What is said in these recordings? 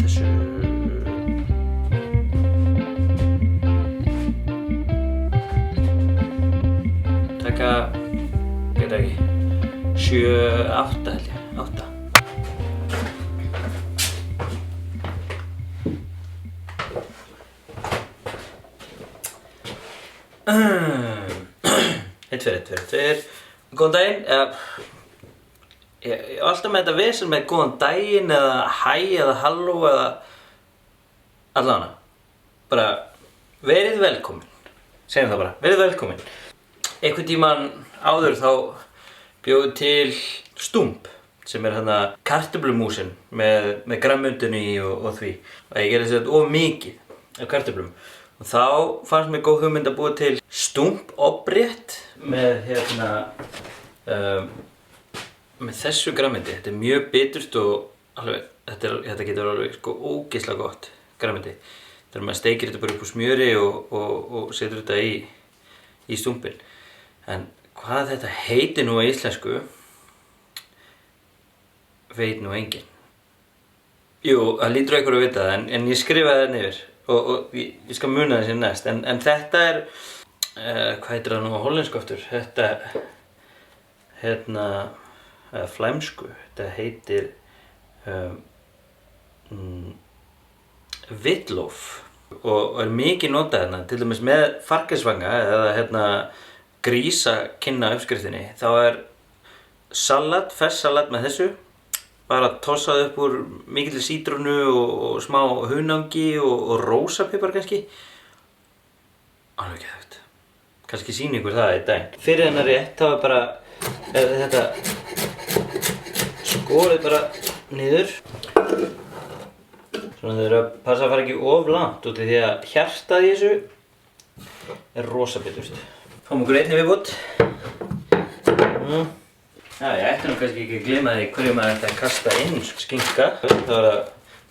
Þessu taka, veit ekki, 7, 8 held ég, 8. Einn, tveir. Góðan daginn. Ég alltaf með þetta vesen með góðan daginn eða hæ eða halló eða allavega. Bara verið velkomin. Segjum það bara, verið velkomin. Einhvern tímann áður þá bjóðu til Stump sem hérna kartöflumúsin með grammundunni og því. Og ég gerði þetta of mikið af kartöflum. Og þá fannst mér góð hugmynd að búa til Stump oprétt með með þessu grænmeti. Þetta er mjög biturt og alveg, þetta getur alveg sko ógeðslega gott grænmeti. Þegar maður steikir þetta bara upp úr smjöri og setur þetta í stumpinn. En hvað þetta heitir nú á íslensku veit nú enginn. Jú, það lítur einhver að vita það en ég skrifaði það niður. Og ég skal muna þessi næst, en þetta er, hvað heitir það nú á hollensku aftur? Þetta, flæmsku, þetta heitir Wittlof og er mikið notað hérna, til dæmis með farkisvanga eða grísakynna uppskriftinni. Þá er salat, ferssalat með þessu. Bara tossað upp úr mikilli sítrónu og smá hunangi og rósapipar kannski. Alveg geðvægt. Kannski sýni ykkur það í daginn. Fyrir þennan rétt þá er bara þetta skorið bara niður. Svona þau eru að passa að fara ekki of langt út af því að hjartað í þessu er rosa biturt. Fáum okkur einni viðbót. Já, ég ætti nú kannski ekki að gleyma því hverju maður ætti að kasta inn skinka. Það var það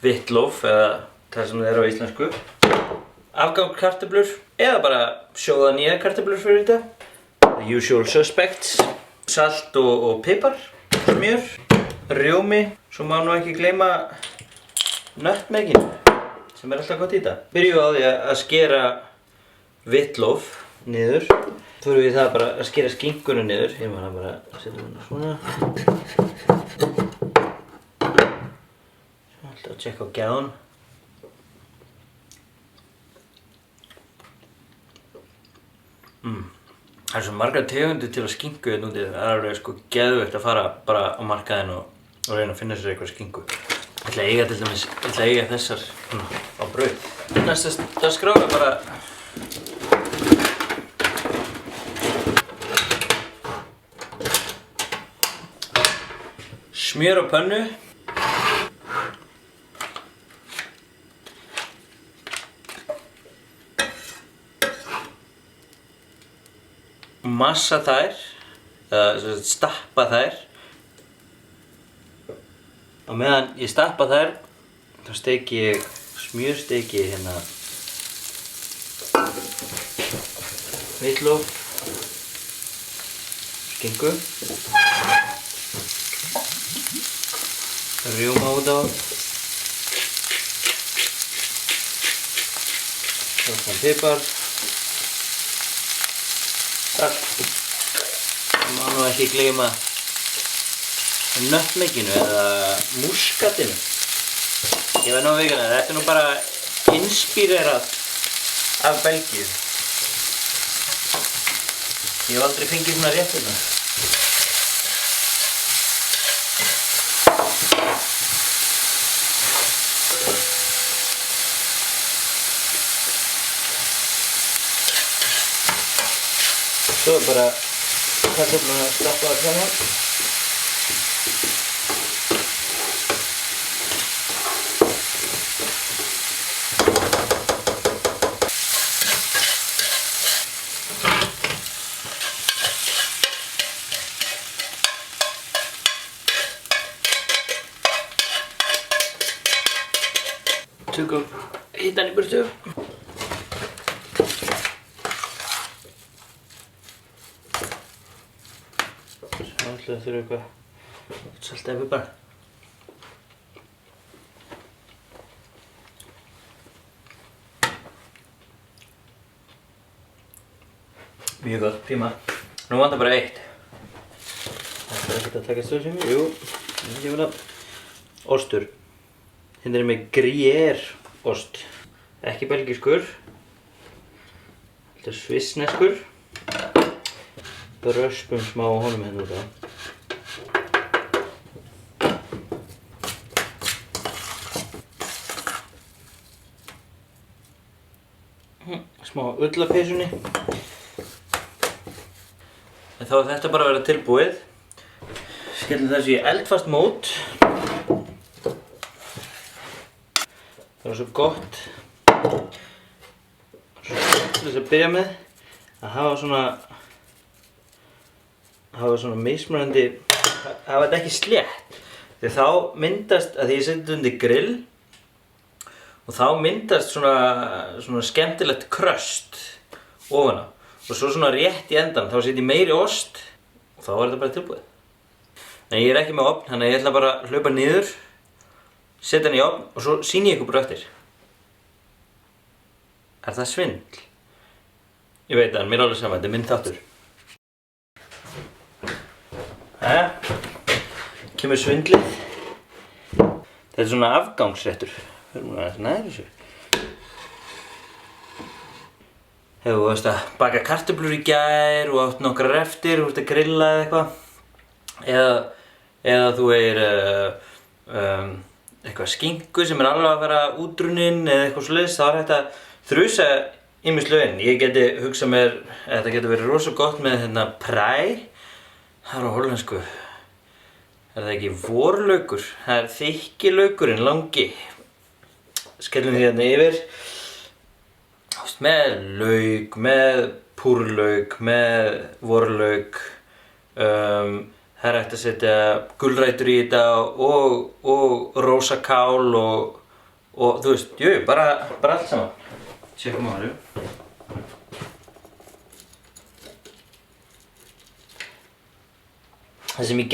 Wittlof eða það sem það er á íslensku. Afgangskartöflur eða bara sjóða nýjar kartöflur fyrir þetta. The usual suspects. Salt og pipar, smjör, rjómi. Svo má nú ekki gleyma nutmeginu sem er alltaf gott í þetta. Byrjum á því að skera Wittlof niður. Þá erum við það bara að skera skinkuna niður. Ég maður bara að setja hana svona. Svo alltaf að tjekka á gæðan. Það er svo margar tegundir til að skinku hérna úti. Það er alveg sko geðveikt að fara bara á markaðinn og reyna að finna sér eitthvað skinku. Ég ætla að eiga til dæmis, þessar á brauð. Næsta dagskrá er bara smjör á pönnu. Massa þær, eða stappa þær. Og meðan ég stappa þær, þá steiki ég, smjörsteiki ég hérna Wittlof, skinku. Rjóma út á. Svartan pipar. Salt. Það má nú ekki gleyma nutmeginu eða múskatinu. Ég verð nú að veikana, þetta er nú bara inspírerað af Belgíu. Ég hef aldrei fengið svona rétt hérna. Svo er bara kartöflurnar stappaðar saman. Tökum hitann í burtu. ætla að þurfa eitthvað salt eða pipar. Mjög gott, prima. Nú vantar bara eitt. Þetta er ekkert að taka stöð sem ég. Jú, ég vil að ostur. Hérna er með gruyère ost. Ekki belgískur. Þetta er svissneskur. Röspum smá á honum hérna út af. Smá ull af peysunni. En þá er þetta bara að vera tilbúið. Skellum þessu í eldfast mót. Það var svo gott. Til þess að byrja með að hafa svona mismunandi, hafa þetta ekki slétt. Því þá myndast, að því ég seti þetta undir grill og þá myndast svona skemmtilegt kröst ofan á. Og svo svona rétt í endan, þá setjum ég meiri ost og þá er þetta bara tilbúið. En ég er ekki með ofn, þannig að ég ætla bara að hlaupa niður, setja hann í ofn og svo sýni ég ykkur bara eftir. Er það svindl? Ég veit það, mér er alveg sama, þetta er minn þáttur. Kemur svindlið. Þetta er svona afgangsréttur. Förum við aðeins nær þessu. Hefur þú veist að baka kartöflur í gær og átt nokkrar eftir, þú veist að grilla eða eitthvað. Eða þú eitthvað skinku sem er alveg að vera útrunnin eða eitthvað svoleiðis, þá er hægt að þrusa ýmislegu inn. Ég geti hugsað mér, þetta getur verið rosa gott með hérna præ. Það er á hollensku. Er það ekki vorlaukur? Það er þykki laukurinn, langi. Skellum því hérna yfir. Með lauk, með púrlauk, með vorlauk. Það er hægt að setja gulrætur í þetta og rósakál og þú veist, jú, bara allt saman. Tjekkum á þessu. Það sem ég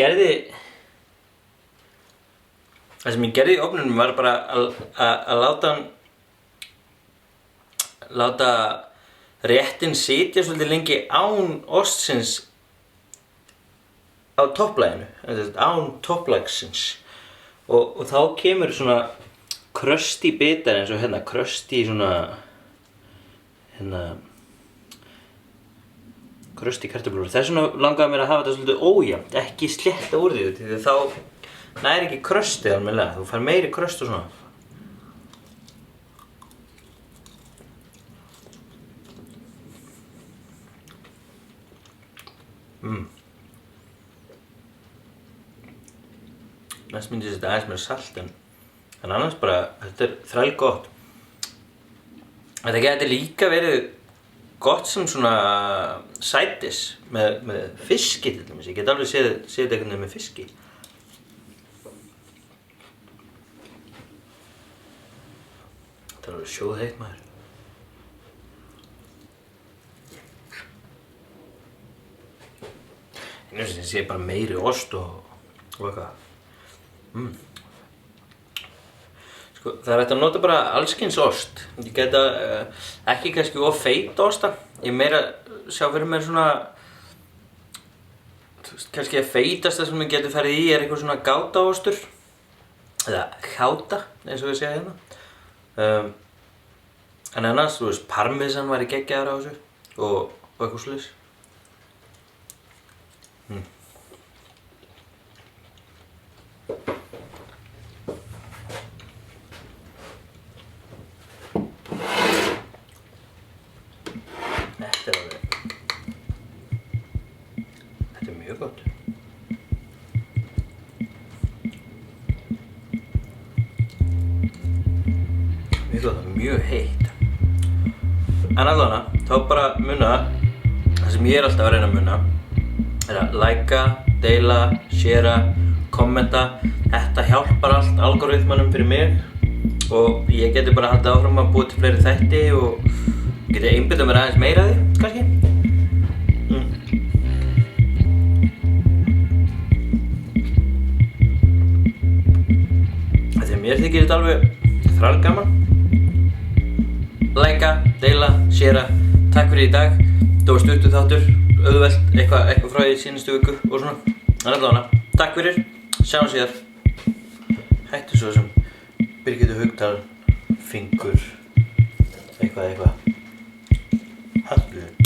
gerði í ofninum var bara að láta réttinn sitja svolítið lengi án ostsins á topplaginu, án topplagsins. Og þá kemur svona krösti bitar eins og hérna, krösti krösti kartöflur. Þess vegna langaði mér að hafa þetta svolítið ójafnt, ekki slétta úr því, því þá næri ekki kröstið almennilega, þú fær meiri kröst og svona. Næst myndi ég setja aðeins meira salt en annars bara, þetta er þrælgott. Þetta gæti líka verið gott sem svona sætis með fiski til dæmis. Ég get alveg séð þetta einhvern veginn með fiski. Þetta er alveg sjóðheitt maður. Ég sé bara meiri ost og eitthvað. Sko, það er hægt að nota bara allskyns ost. Ég geta ekki kannski of feita osta. Ég meira sjá fyrir mér svona, kannski að feitasta sem ég geti farið í er eitthvað svona gátaostur. Eða gáta, eins og við segja hérna. En annars, þú veist, parmesan væri geggjaður á þessu og eitthvað svoleiðis. Þetta er mjög gott. Mjög gott, mjög heitt. En allavega, þá bara muna, það sem ég er alltaf að reyna að muna, er að likea, deila, sharea, kommenta. Þetta hjálpar allt algoritmanum fyrir mig og ég geti bara haldið áfram að búa til fleiri þætti og geti einbyttað mér aðeins meira af því, kannski. mér þykir þetta alveg þrælgaman. Læka, deila, sharea. Takk fyrir í dag. Þetta var stuttur þáttur, auðvelt, eitthvað frá í síðustu viku og svona. En allavega, takk fyrir, sjáum síðar. Hættu svo sem Birgittur Haukdal, fingur, eitthvað. Hallur.